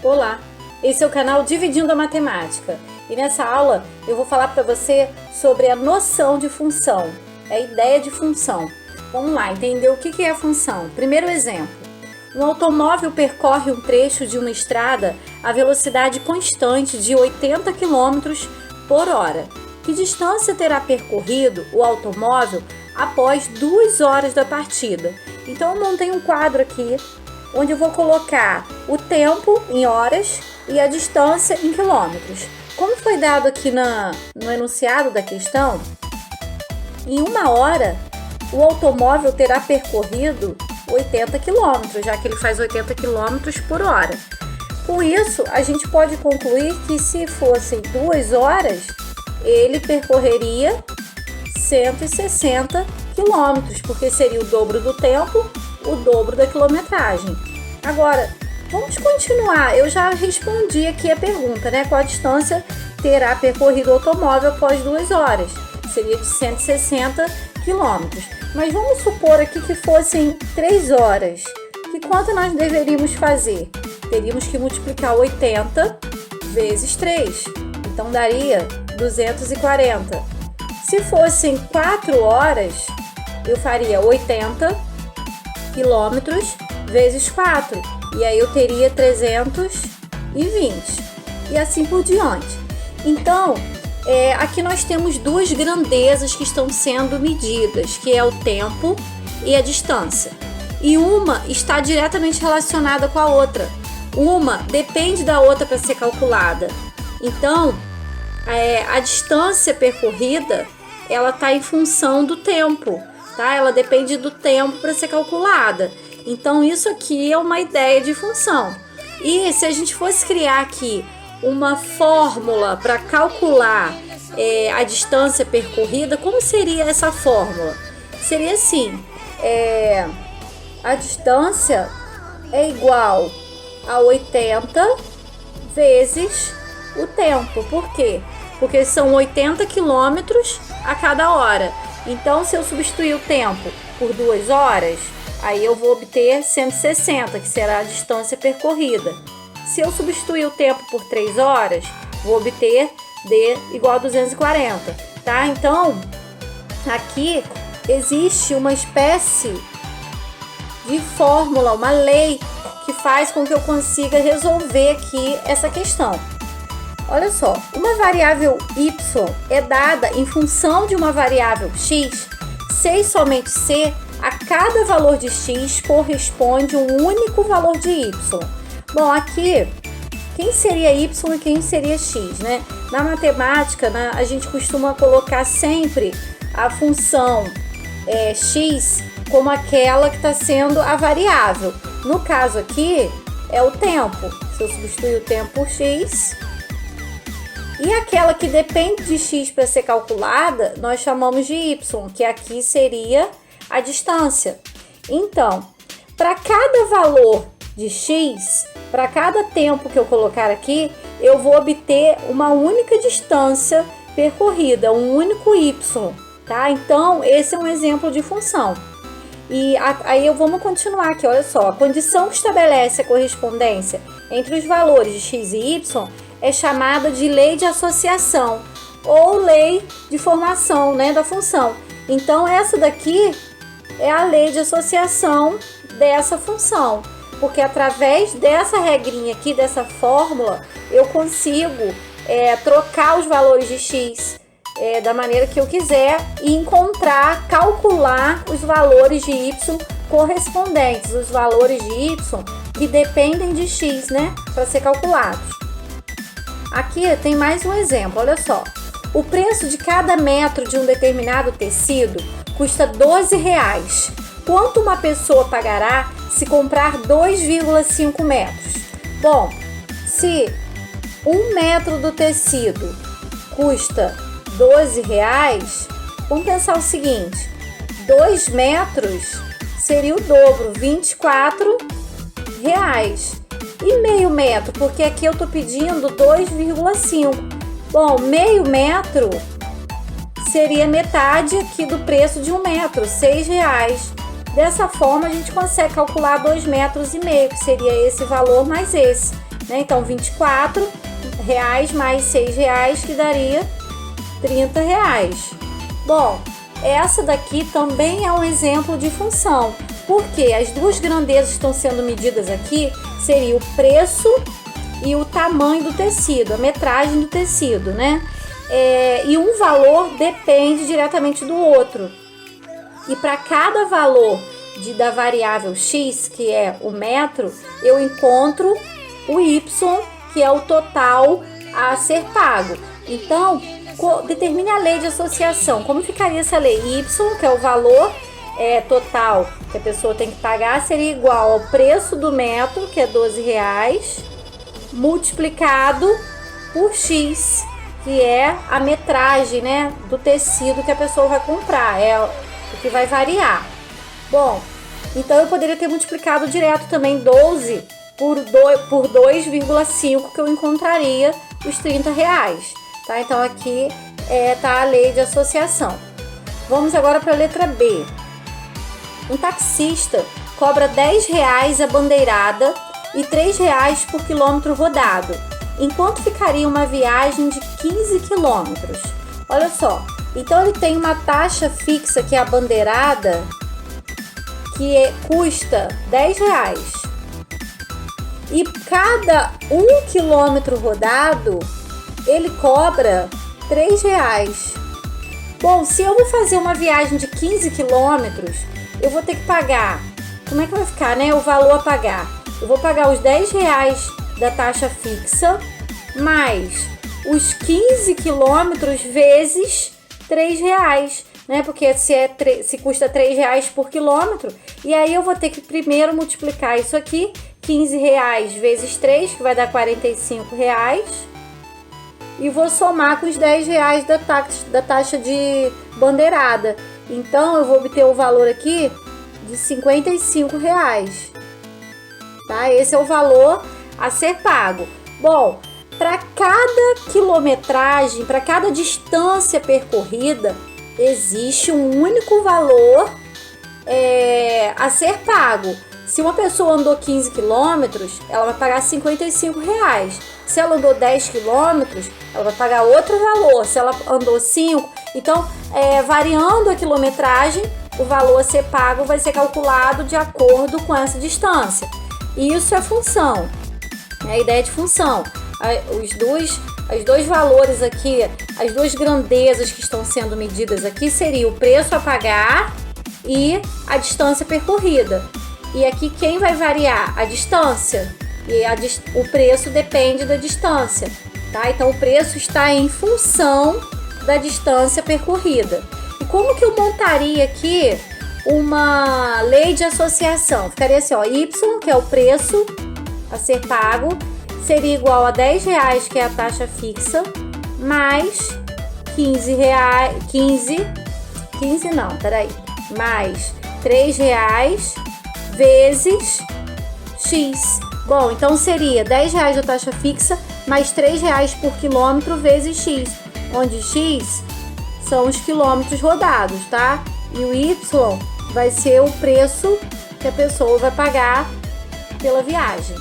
Olá, esse é o canal Dividindo a Matemática e nessa aula eu vou falar para você sobre a noção de função, a ideia de função. Vamos lá, entender o que é a função. Primeiro exemplo, um automóvel percorre um trecho de uma estrada a velocidade constante de 80 km por hora. Que distância terá percorrido o automóvel após 2 horas da partida? Então eu montei um quadro aqui onde eu vou colocar o tempo em horas e a distância em quilômetros. Como foi dado aqui no enunciado da questão, em 1 hora o automóvel terá percorrido 80 km, já que ele faz 80 km por hora. Com isso, a gente pode concluir que se fossem 2 horas, ele percorreria 160 km, porque seria o dobro do tempo, o dobro da quilometragem. Agora, vamos continuar. Eu já respondi aqui a pergunta, né? Qual a distância terá percorrido o automóvel após 2 horas? Seria de 160 km. Mas vamos supor aqui que fossem 3 horas. Que conta nós deveríamos fazer? Teríamos que multiplicar 80 vezes 3. Então, daria 240. Se fossem 4 horas, eu faria 80 quilômetros vezes 4, e aí eu teria 320, e assim por diante. Então, aqui nós temos duas grandezas que estão sendo medidas, que é o tempo e a distância. E uma está diretamente relacionada com a outra. Uma depende da outra para ser calculada. Então, a distância percorrida, ela está em função do tempo, tá? Ela depende do tempo para ser calculada. Então, isso aqui é uma ideia de função. E se a gente fosse criar aqui uma fórmula para calcular a distância percorrida, como seria essa fórmula? Seria assim, a distância é igual a 80 vezes o tempo. Por quê? Porque são 80 quilômetros a cada hora. Então, se eu substituir o tempo por 2 horas, aí eu vou obter 160, que será a distância percorrida. Se eu substituir o tempo por 3 horas, vou obter D igual a 240, tá? Então, aqui existe uma espécie de fórmula, uma lei, que faz com que eu consiga resolver aqui essa questão. Olha só, uma variável y é dada em função de uma variável x, se e somente se a cada valor de x corresponde um único valor de y. Bom, aqui, quem seria y e quem seria x, né? Na matemática, a gente costuma colocar sempre a função x como aquela que está sendo a variável. No caso aqui, é o tempo. Se eu substituir o tempo por x, e aquela que depende de x para ser calculada, nós chamamos de y, que aqui seria a distância. Então, para cada valor de x, para cada tempo que eu colocar aqui, eu vou obter uma única distância percorrida, um único y, tá? Então, esse é um exemplo de função. E aí vamos continuar aqui, olha só. A condição que estabelece a correspondência entre os valores de x e y é chamada de lei de associação ou lei de formação, né, da função. Então, essa daqui é a lei de associação dessa função, porque através dessa regrinha aqui, dessa fórmula, eu consigo trocar os valores de x da maneira que eu quiser e encontrar, calcular os valores de y correspondentes, os valores de y que dependem de x, né, para ser calculados. Aqui tem mais um exemplo, olha só. O preço de cada metro de um determinado tecido custa R$12. Quanto uma pessoa pagará se comprar 2,5 metros? Bom, se 1 metro do tecido custa R$12, vamos pensar o seguinte: 2 metros seria o dobro, R$24. E meio metro, porque aqui eu estou pedindo 2,5. Bom, meio metro seria metade aqui do preço de 1 metro, R$6. Dessa forma, a gente consegue calcular 2,5 metros, que seria esse valor mais esse. né? Então, R$24 mais R$6, que daria R$30. Bom, essa daqui também é um exemplo de função, porque as duas grandezas que estão sendo medidas aqui seria o preço e o tamanho do tecido, a metragem do tecido, né? E um valor depende diretamente do outro. E para cada valor da variável x, que é o metro, eu encontro o y, que é o total a ser pago. Então, determine a lei de associação. Como ficaria essa lei? Y, que é o valor total que a pessoa tem que pagar, seria igual ao preço do metro, que é R$12, multiplicado por x, que é a metragem, né, do tecido que a pessoa vai comprar, é o que vai variar. Bom, então eu poderia ter multiplicado direto também 12 por 2,5, que eu encontraria os R$30, tá? Então aqui tá a lei de associação. Vamos agora para a letra B. Um taxista cobra R$10 a bandeirada e R$3 por quilômetro rodado. Enquanto ficaria uma viagem de 15 quilômetros? Olha só, então ele tem uma taxa fixa, que é a bandeirada, que custa R$10. E cada 1 quilômetro rodado, ele cobra R$3. Bom, se eu vou fazer uma viagem de 15 quilômetros, eu vou ter que pagar, como é que vai ficar, né? O valor a pagar. Eu vou pagar os R$10 da taxa fixa, mais os 15 quilômetros vezes R$3, né? Porque se custa R$3 por quilômetro, e aí eu vou ter que primeiro multiplicar isso aqui, R$15 vezes 3, que vai dar R$45, e vou somar com os R$10 da taxa de bandeirada. Então, eu vou obter o valor aqui de R$55, tá? Esse é o valor a ser pago. Bom, para cada quilometragem, para cada distância percorrida, existe um único valor a ser pago. Se uma pessoa andou 15 quilômetros, ela vai pagar R$55. Se ela andou 10 quilômetros, ela vai pagar outro valor. Se ela andou 5, então, variando a quilometragem, o valor a ser pago vai ser calculado de acordo com essa distância. E isso é função, é a ideia de função. Os dois valores aqui, as duas grandezas que estão sendo medidas aqui, seria o preço a pagar e a distância percorrida. E aqui quem vai variar? A distância. E o preço depende da distância, tá? Então o preço está em função da distância percorrida. E como que eu montaria aqui uma lei de associação? Ficaria assim, ó, y, que é o preço a ser pago, seria igual a R$10, que é a taxa fixa, mais mais R$3 vezes x. Bom, então seria R$10 da taxa fixa, mais R$3 por quilômetro vezes x, onde x são os quilômetros rodados, tá? E o y vai ser o preço que a pessoa vai pagar pela viagem.